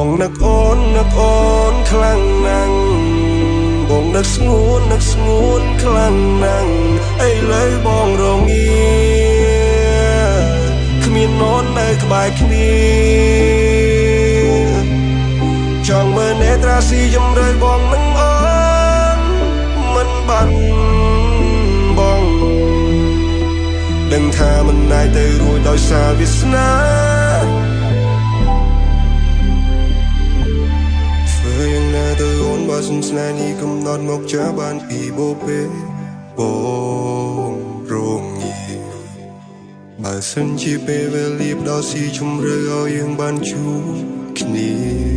បងនឹកអូនខ្លាំងណាស់បងនឹកស្ងួនខ្លាំងណាស់ឥឡូវបងរងាគ្មាននន់នៅក្បែរគ្នាចង់មើលនេត្រាស៊ីជំរឿបងនឹងអូនមិនបាត់បងដឹងថាមិនអាចទៅរួចដោយសារវាសនាបើស្នេហ៍នេះកំណត់មកចាបានពីបូពេលបងរងាបើសិនជាពេលវេលាផ្ដល់ស៊ីជំរឿឲ្យយើងបានជួបគ្នា